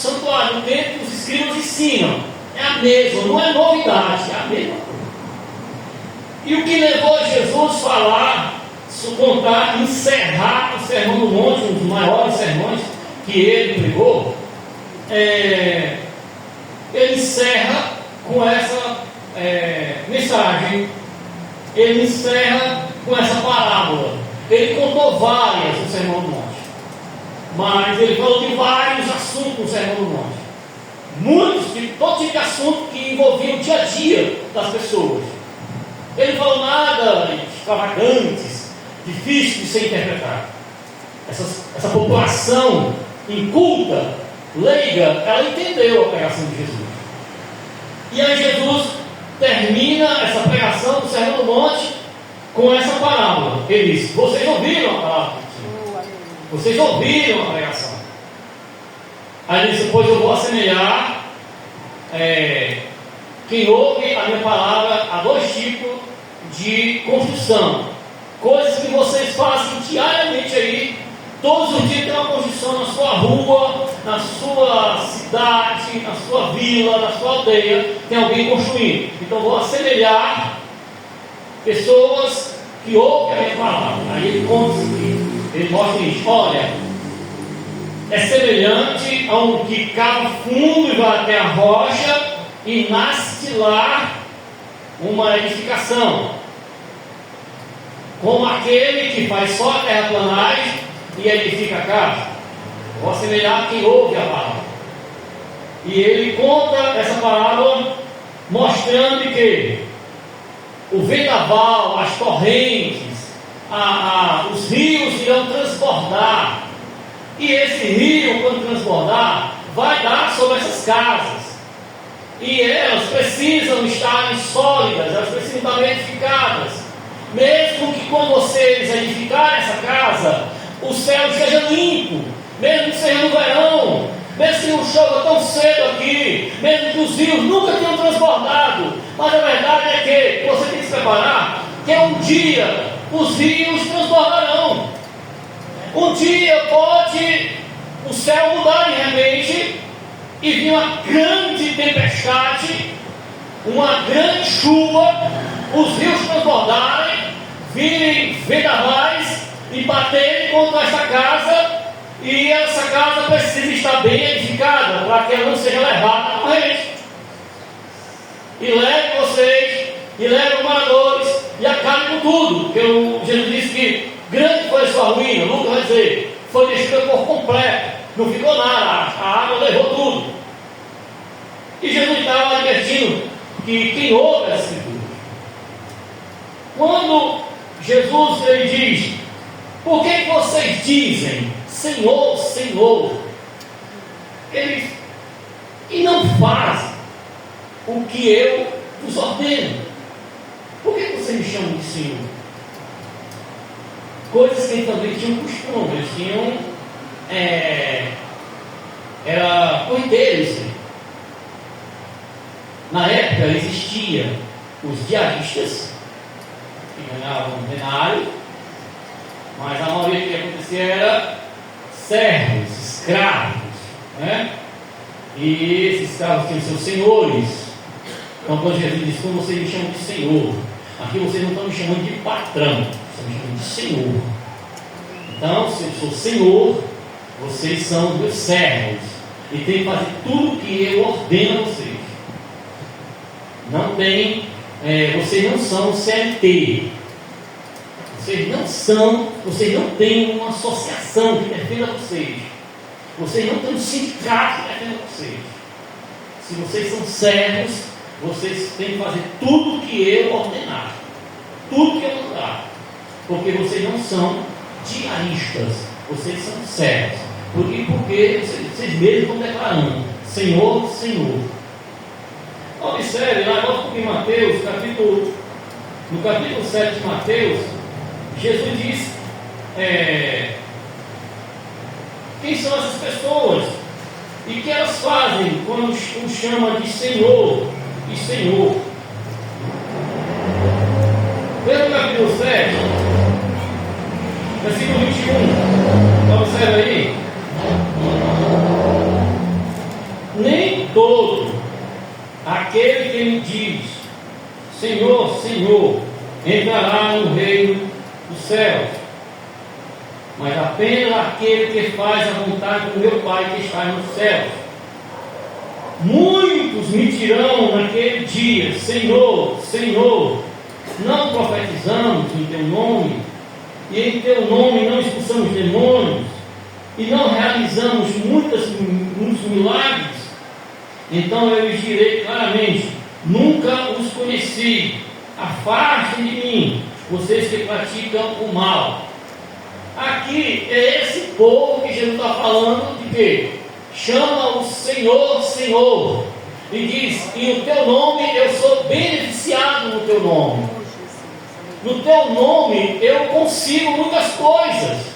santuário, no templo, os escribas ensinam. É a mesma, não é novidade, é a mesma coisa. E o que levou Jesus a falar, contar, encerrar o Sermão do Monte, um dos maiores sermões que ele pregou, ele encerra com essa mensagem, ele encerra com essa parábola. Ele contou várias no Sermão do Monte, mas ele falou de vários assuntos no Sermão do Monte, todo tipo de assunto que envolvia o dia a dia das pessoas. Ele falou nada extravagantes, difícil de ser interpretado. Essa população inculta, leiga, ela entendeu a pregação de Jesus. E aí Jesus termina essa pregação do Sermão do Monte com essa parábola. Ele diz: vocês ouviram a palavra do Senhor? Vocês ouviram a pregação? Aí ele disse: pois eu vou assemelhar quem ouve a minha palavra a dois tipos de construção. Coisas que vocês fazem diariamente aí. Todos os dias tem uma construção na sua rua, na sua cidade, na sua vila, na sua aldeia. Tem alguém construindo. Então vou assemelhar pessoas que ouvem a minha palavra. Aí ele conta isso aqui. Ele mostra isso. Olha, é semelhante a um que cava fundo e vai até a rocha e nasce de lá uma edificação, como aquele que faz só a terraplanagem e edifica a casa. Vou assemelhar quem ouve a palavra. E ele conta essa parábola mostrando que o vendaval, as torrentes, os rios irão transbordar. E esse rio, quando transbordar, vai dar sobre essas casas. E elas precisam estar sólidas, elas precisam estar bem edificadas. Mesmo que quando vocês edificarem essa casa, o céu esteja limpo, mesmo que seja no verão, mesmo que não chova tão cedo aqui, mesmo que os rios nunca tenham transbordado, mas a verdade é que você tem que se preparar, que um dia os rios transbordarão. Um dia pode o céu mudar de repente e vir uma grande tempestade, uma grande chuva, os rios transbordarem, virem vendavais e baterem contra esta casa, e essa casa precisa estar bem edificada para que ela não seja levada à corrente. E leve vocês, e leve os moradores, e acabe com tudo, porque Jesus disse que grande foi a sua ruína. Lucas vai dizer, foi destruída por completo, não ficou nada, a água levou tudo. E Jesus estava advertindo que quem ouve as Escrituras, quando Jesus ele diz: por que vocês dizem Senhor, Senhor, e não fazem o que eu vos ordeno? Por que vocês me chamam de Senhor? Coisas que também tinham costume, eles tinham era corriteiros. Na época existia os diaristas, que ganhavam um denário, mas a maioria que acontecia era servos, escravos, né? E esses escravos tinham seus senhores. Então quando Jesus disse: como vocês me chamam de Senhor, aqui vocês não estão me chamando de patrão, estão me chamando de Senhor. Então, se eu sou Senhor, vocês são meus servos e tem que fazer tudo o que eu ordeno a vocês. Não tem, vocês não são CLT, vocês não têm uma associação que defenda vocês, vocês não têm um sindicato que defenda vocês. Se vocês são servos, vocês têm que fazer tudo o que eu ordenar, tudo que eu mandar, porque vocês não são diaristas, vocês são servos. Porque vocês mesmos estão declarando: Senhor, Senhor. Observe lá, agora em Mateus, no capítulo 7 de Mateus, Jesus diz quem são essas pessoas e o que elas fazem quando os chama de Senhor e Senhor. Veja no capítulo 7, versículo 21. Observe aí. todo aquele que me diz: Senhor, Senhor, entrará no reino dos céus, mas apenas aquele que faz a vontade do meu Pai que está nos céus. Muitos me dirão naquele dia: Senhor, Senhor, não profetizamos em teu nome, e em teu nome não expulsamos demônios, e não realizamos muitos milagres? Então eu lhes direi claramente: nunca os conheci. Afastem de mim, vocês que praticam o mal. Aqui é esse povo que Jesus está falando de quê? Chama o Senhor, Senhor, e diz: em o teu nome eu sou beneficiado no teu nome. No teu nome eu consigo muitas coisas.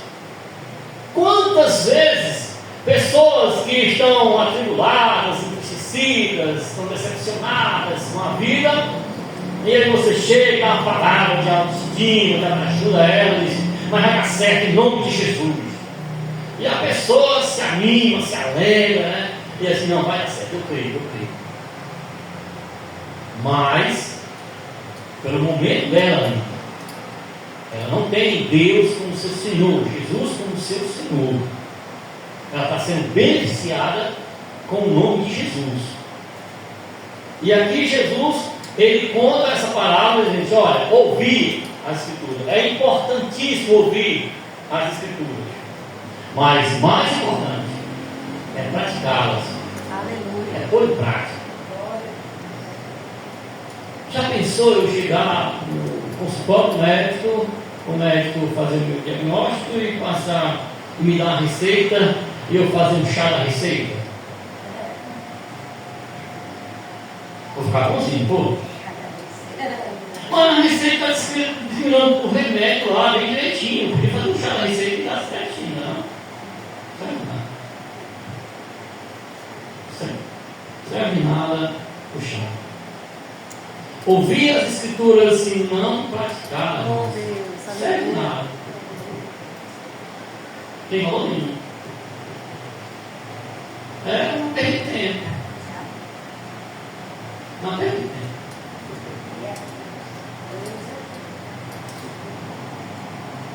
Quantas vezes pessoas que estão atribuladas, entristecidas, estão decepcionadas com a vida, e aí você chega, dá uma palavra de autoestima, ajuda ela e diz: mas vai dar certo em nome de Jesus. E a pessoa se anima, se alegra, né? E assim: não, vai dar certo, eu creio. Mas, pelo momento dela, ela não tem Deus como seu Senhor, Jesus como seu Senhor. Ela está sendo beneficiada com o nome de Jesus. E aqui Jesus, ele conta essa parábola e diz: olha, ouvir as Escrituras. É importantíssimo ouvir as Escrituras, mas mais importante é praticá-las. Aleluia. É pôr em prática. Já pensou eu chegar no consultório do médico, o médico fazer o meu diagnóstico e passar e me dar uma receita, e eu fazer um chá da receita? Vou ficar bonzinho, pô. Mas a receita está desvirando o remédio lá, bem direitinho. Porque fazer um chá da receita e dar certinho, não. Serve nada o chá. Ouvir as Escrituras e não praticar, não serve nada. Tem valor nenhum. Não perde tempo. Não perde tempo.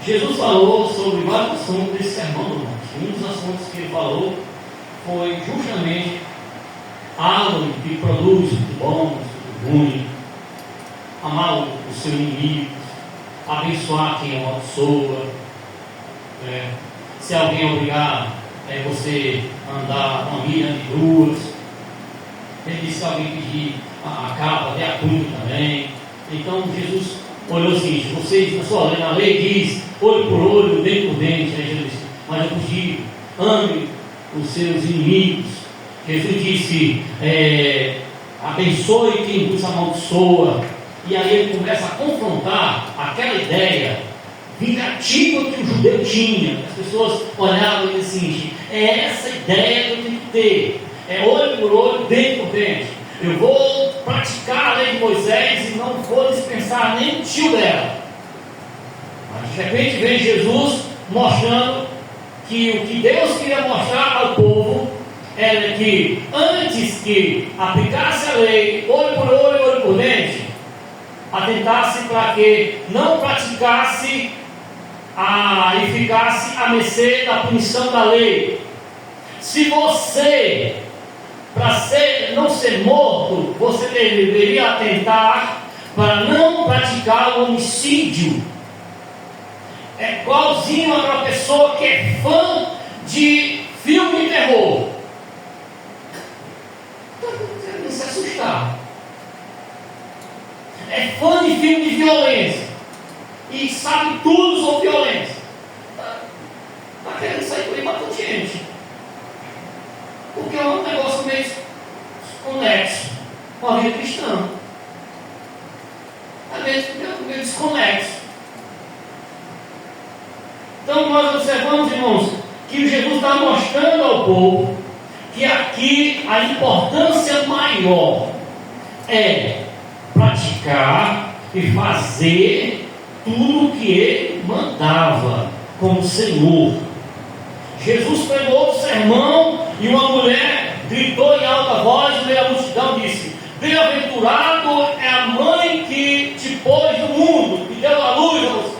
Jesus falou sobre vários assuntos desse sermão do monte. Um dos assuntos que ele falou foi justamente algo que produz tudo bom, tudo ruim, amar o seu inimigo, abençoar quem amaldiçoa. Se alguém obrigar você a andar uma milha de ruas, ele disse: se alguém pedir a capa, dê a túnica também. Então Jesus olhou o seguinte: vocês, na sua lei, na lei diz olho por olho, dente por dente. Aí Jesus disse: mas eu vos digo, ame os seus inimigos. Jesus disse: abençoe quem vos amaldiçoa. E aí ele começa a confrontar aquela ideia vingativa que o judeu tinha. As pessoas olhavam e diziam assim: é essa ideia que eu tenho que ter, é olho por olho, dente por dente. Eu vou praticar a lei de Moisés e não vou dispensar nem o tio dela. Mas de repente vem Jesus mostrando que o que Deus queria mostrar ao povo era que antes que aplicasse a lei, olho por olho, olho por dente, atentasse para que não praticasse e ficasse à mercê da punição da lei. Se você, para não ser morto, você deveria atentar para não praticar o homicídio. É igualzinho aquela pessoa que é fã de filme de terror. Não se assustar. É fã de filme de violência e sabe tudo sobre violência. Está querendo sair por aí matando gente, porque é um negócio meio desconexo com a vida cristã. É meio desconexo. Então nós observamos, irmãos, que Jesus está mostrando ao povo que aqui a importância maior é praticar e fazer tudo o que ele mandava como Senhor. Jesus pregou o sermão e uma mulher gritou em alta voz Bem-aventurado é a mãe que te pôs no mundo, que deu a luz a você,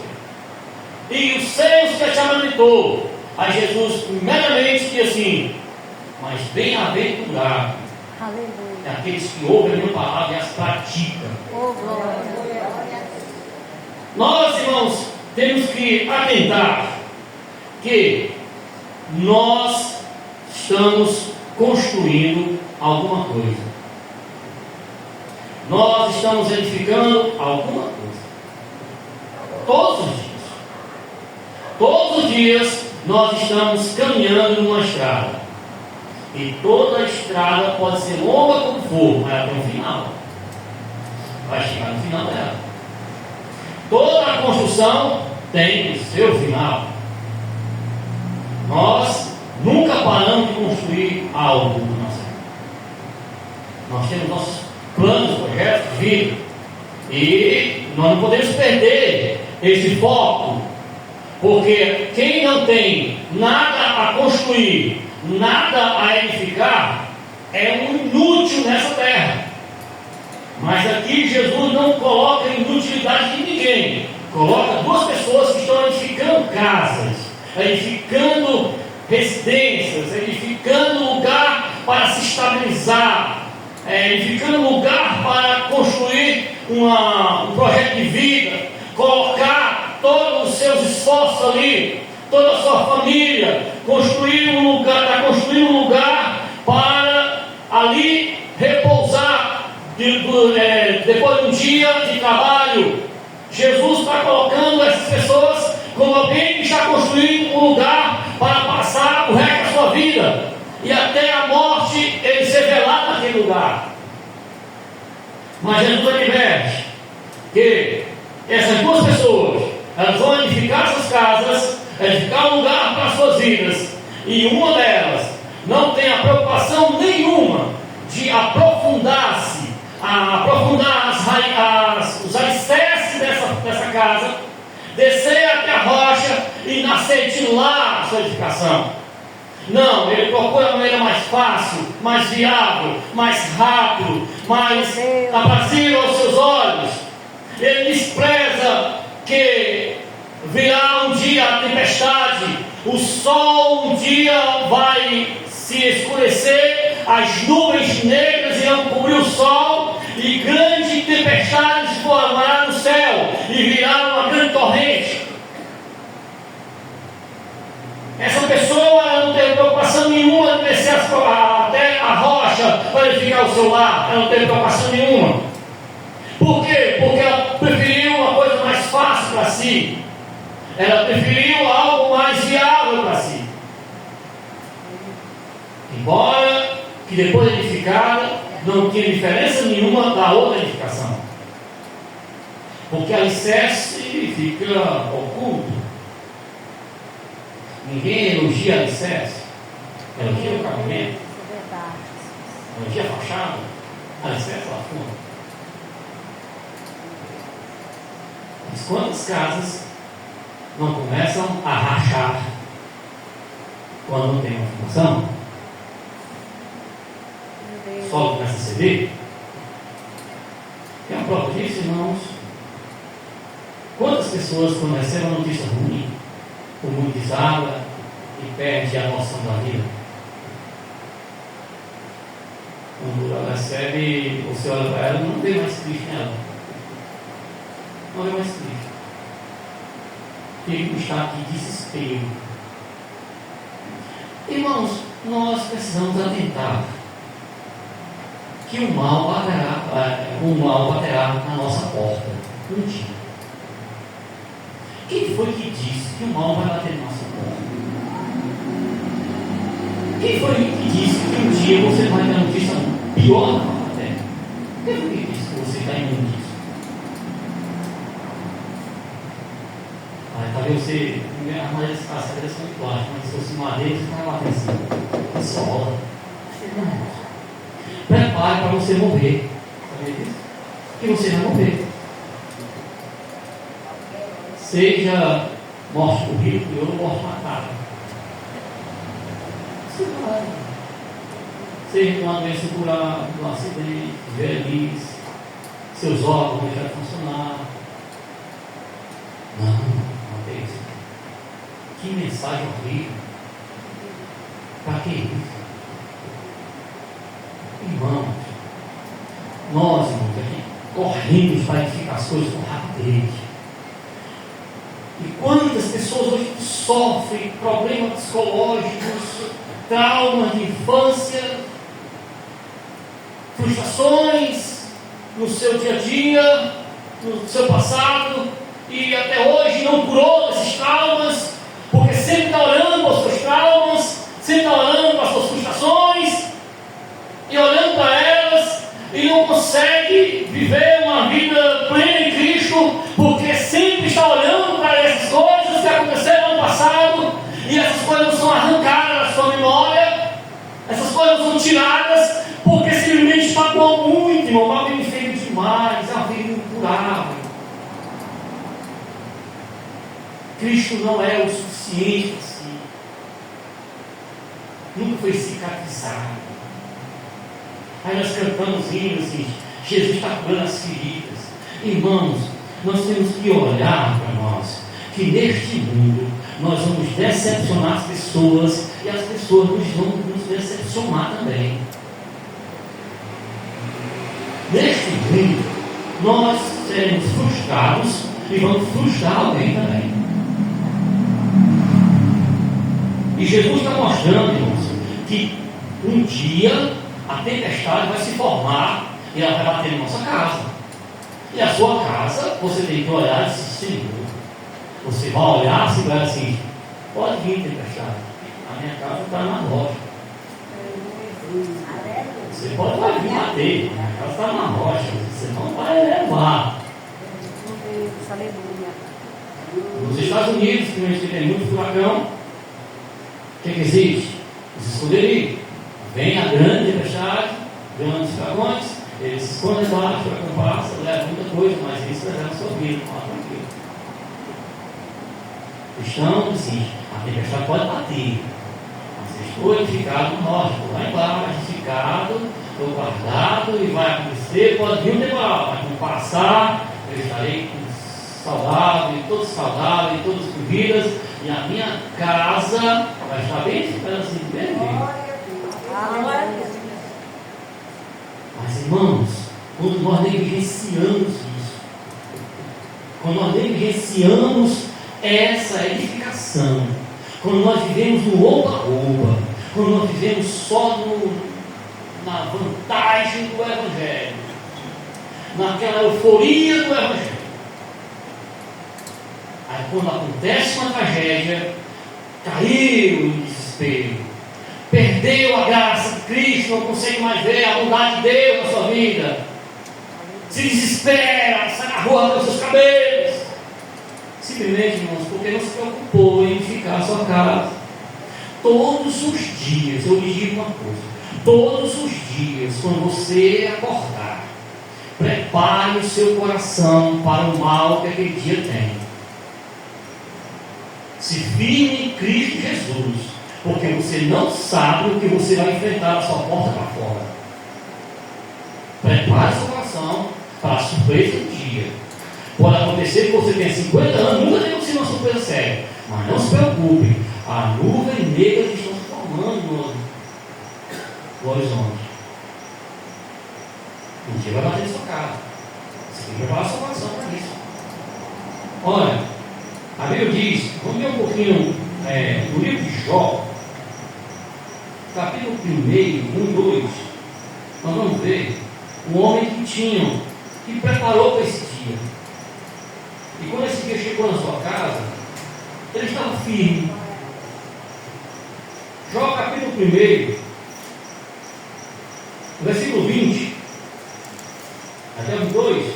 e os seios que te amamentou. Aí Jesus imediatamente diz assim: mas bem-aventurado é aqueles que ouvem a minha palavra e as praticam. Nós, irmãos, temos que atentar que nós estamos construindo alguma coisa. Nós estamos edificando alguma coisa. Todos os dias. Todos os dias nós estamos caminhando numa estrada. E toda estrada pode ser longa como for, mas ela tem um final. Vai chegar no final dela. Toda a construção tem o seu final. Nós nunca paramos de construir algo na nossa vida. Nós temos nossos planos, projetos de vida. E nós não podemos perder esse foco. Porque quem não tem nada a construir, nada a edificar, é um inútil nessa terra. Mas aqui Jesus não coloca inutilidade de ninguém. Coloca duas pessoas que estão edificando casas, edificando residências, edificando lugar para se estabilizar, edificando lugar para construir um projeto de vida, colocar todos os seus esforços ali, toda a sua família, construir um lugar para ali repousar depois de um dia de trabalho. Jesus está colocando essas pessoas como alguém que está construindo um lugar para passar o resto da sua vida e até a morte ele ser velado naquele lugar. Mas Jesus adverte que essas duas pessoas, elas vão edificar suas casas, edificar um lugar para as suas vidas, e uma delas não tem a preocupação nenhuma de aprofundar-se, aprofundar os alicerces dessa casa, descer até a rocha e nascer de lá a sua edificação. Não, ele procura a maneira mais fácil, mais viável, mais rápido, mais aprazível aos seus olhos. Ele despreza que virá um dia a tempestade, o sol um dia vai se escurecer, as nuvens negras irão cobrir o sol e grande tempestade se formará no céu e virá uma grande torrente. Essa pessoa não tem preocupação nenhuma de descer até a rocha para edificar o seu lar, ela não tem preocupação nenhuma. Por quê? Porque ela preferiu uma coisa mais fácil para si. Ela preferiu algo mais viável para si. Embora que depois de edificada não tinha diferença nenhuma da outra edificação. Porque alicerce fica oculto. Ninguém elogia alicerce. Elogia o cabimento. Elogia a fachada. Alicerce lá fora. Mas quantas casas não começam a rachar quando não tem uma fundação? O solo começa a ceder. É a prova disso, irmãos. Quantas pessoas, quando recebem uma notícia ruim, o mundo desaba e perde a noção da vida? Quando ela recebe, você olha para ela, não vê mais Cristo nela. Não vê mais Cristo. Fica um estado de desespero. Irmãos, nós precisamos atentar que o mal baterá na nossa porta um dia. Quem foi que disse que o mal vai bater na nossa porta? Quem foi que disse que um dia você vai ter uma notícia pior na terra? Quem foi que disse que você está imune disso? Talvez você, a maioria das casas são muito baixas, mas se fosse madeira, você vai bater assim, sola. Prepare para você morrer. Sabe disso? Que você vai morrer. Seja morte por rico ou morte matada. Você vai. seja com uma doença incurada, um acidente, velhice, seus órgãos deixaram de funcionar. Não é isso. Que mensagem horrível. Para que isso? Irmãos, nós, irmãos, aqui corremos para edificar as coisas com rapidez. E quantas pessoas hoje sofrem problemas psicológicos, traumas de infância, frustrações no seu dia a dia, no seu passado, e até hoje não curou esses traumas, porque sempre está orando para os seus traumas, sempre está orando para as suas frustrações, e olhando para elas, e não consegue viver uma vida plena em Cristo, porque sempre está olhando para essas coisas que aconteceram no ano passado, e essas coisas são arrancadas da sua memória, essas coisas são tiradas, porque simplesmente pagou muito, irmão, mal me fez demais, é uma vida incurável. Cristo não é o suficiente assim. Nunca foi cicatrizado. Aí nós cantamos hinos assim, Jesus está curando as feridas. Irmãos, nós temos que olhar para nós, que neste mundo nós vamos decepcionar as pessoas, e as pessoas nos vão nos decepcionar também. Neste mundo nós seremos frustrados e vamos frustrar alguém também. E Jesus está mostrando, irmãos, que um dia a tempestade vai se formar e ela vai bater na nossa casa. E a sua casa, você tem que olhar e dizer, Senhor, você vai olhar e vai assim, pode vir tempestade, a minha casa está na rocha. Você pode vir bater, a minha casa está na rocha, você não vai levar. Nos Estados Unidos, que tem muito furacão, o que existe? Os esconderiam. Vem a grande tempestade, grandes dragões, eles se escondem embaixo para comprar, leva muita coisa, mas isso leva a sua vida, não tranquilo. Cristão, assim, a tempestade pode bater, mas estou edificado no norte, estou lá embaixo, edificado, estou guardado e vai acontecer, pode vir um temporal, mas não passar, eu estarei saudável, todos saudáveis, todas vividas, e a minha casa vai estar bem edificada assim, bem viva. Mas irmãos, quando nós negligenciamos isso, quando nós negligenciamos essa edificação, quando nós vivemos no oba-oba, quando nós vivemos só na vantagem do Evangelho, naquela euforia do Evangelho, aí quando acontece uma tragédia, caiu em desespero, perdeu a graça de Cristo, não consegue mais ver a bondade de Deus na sua vida, se desespera, sai na rua com seus cabelos, simplesmente, irmãos, porque não se preocupou em edificar a sua casa. Todos os dias, eu lhe digo uma coisa, todos os dias, quando você acordar, prepare o seu coração para o mal que aquele dia tem. Se firme em Cristo Jesus, porque você não sabe o que você vai enfrentar da sua porta para fora. Prepare seu coração para a surpresa do dia. Pode acontecer que você tenha 50 anos, nunca tenha sido uma surpresa séria, mas não se preocupe, a nuvem negra que estão se formando no horizonte. Um dia vai bater na sua casa. Você tem que preparar seu coração para isso. Olha, a Bíblia diz, vamos ver um pouquinho no livro de Jó, capítulo 1, 1 e 2, nós vamos ver um homem que preparou para esse dia. E quando esse dia chegou na sua casa, ele estava firme. Jó capítulo 1, versículo 20, até o 2,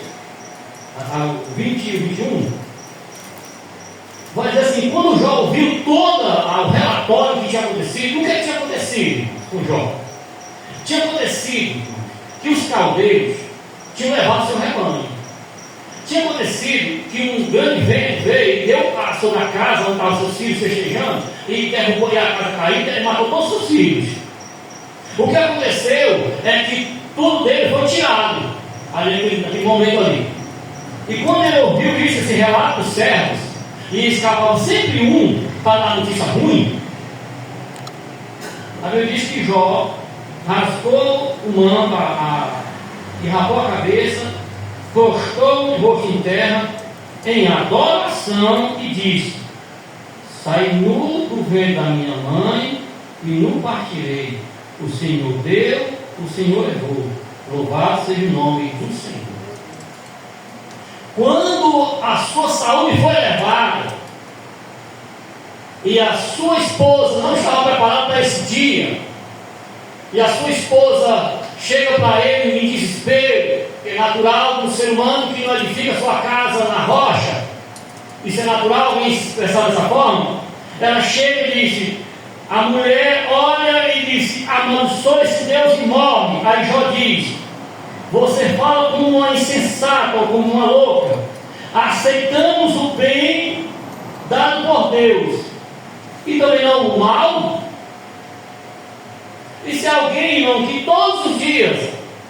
o 20 e o 21, vai dizer assim, quando Jó ouviu todo o relatório que tinha acontecido, o que tinha acontecido com Jó? Tinha acontecido que os caldeiros tinham levado seu rebanho. Tinha acontecido que um grande vento veio e deu sobre a casa onde estavam seus filhos festejando, e derrubou a casa caída e matou todos os seus filhos. O que aconteceu é que tudo dele foi tirado ali, naquele momento ali. E quando ele ouviu isso, esse relato dos servos, e escapava sempre um para dar notícia ruim, a Bíblia diz que Jó rasgou o manto e rapou a cabeça, prostou o rosto em terra, em adoração, e disse: saí nu do ventre da minha mãe, e nu partirei. O Senhor deu, o Senhor levou. Louvado seja o nome do Senhor. Quando a sua saúde foi levada, e a sua esposa não estava preparada para esse dia, e a sua esposa chega para ele em desespero, que é natural do ser humano que não edifica sua casa na rocha, isso é natural alguém se expressar dessa forma. Ela chega e disse, a mulher olha e disse: amaldiçoa esse Deus e morre. Aí Jó diz: você fala como uma insensata ou como uma louca. Aceitamos o bem dado por Deus e também não o mal. E se alguém, irmão, que todos os dias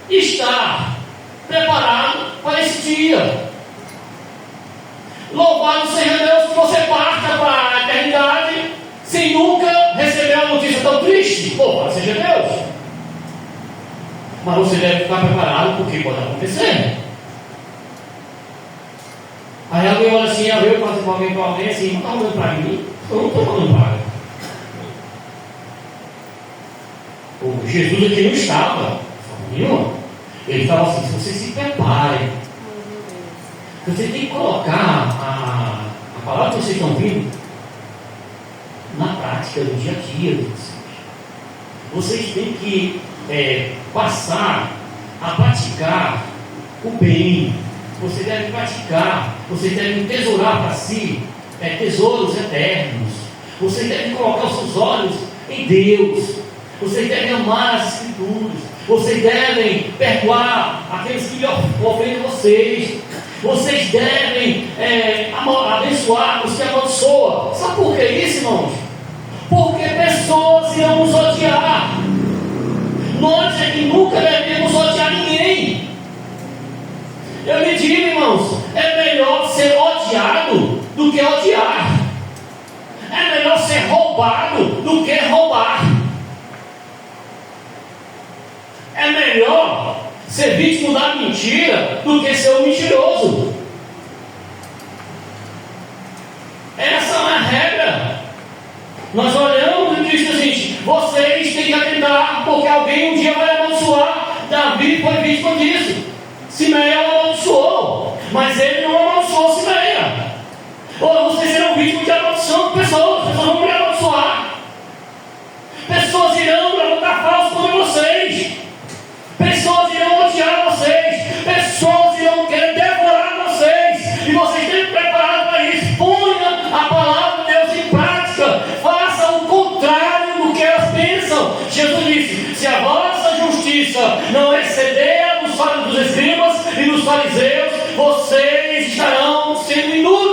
está preparado para esse dia, louvado seja Deus, que você parta para a eternidade sem nunca receber uma notícia tão triste. Louvado seja Deus. Mas você deve ficar preparado porque pode acontecer. Aí alguém olha assim, eu passo com alguém assim, não está olhando para mim, eu não estou olhando para ele. O Jesus aqui não estava, ele estava assim: se você se prepare, você tem que colocar a palavra que vocês estão ouvindo na prática, do dia a dia de vocês. Vocês têm que passar a praticar o bem. Você deve praticar, você deve entesourar para si tesouros eternos. Você deve colocar os seus olhos em Deus. Vocês devem amar as Escrituras. Vocês devem perdoar aqueles que lhe ofendem vocês. Vocês devem abençoar os que amaldiçoam. Sabe por que isso, irmãos? Porque pessoas irão nos odiar. Nós é que nunca devemos odiar ninguém. Eu lhe digo, irmãos, é melhor ser odiado do que odiar. É melhor ser roubado do que roubar. É melhor ser vítima da mentira do que ser um mentiroso. Essa é a regra. Nós olhamos e diz o seguinte: vocês têm que atentar, porque alguém um dia vai amaldiçoar. Davi foi vítima disso. Simeia amaldiçoou, mas ele não amaldiçoou Simeia. Ou vocês serão vítimas de amaldiçoação de pessoas vão me amaldiçoar. Pessoas irão levantar falsos contra vocês. Pessoas irão odiar vocês. Pessoas irão querer devorar vocês. E vocês têm que preparar para isso. Ponha a palavra de Deus em prática. Faça o contrário do que elas pensam. Jesus disse: se a vossa justiça não exceder a dos escribas e dos fariseus, vocês estarão sendo inúteis.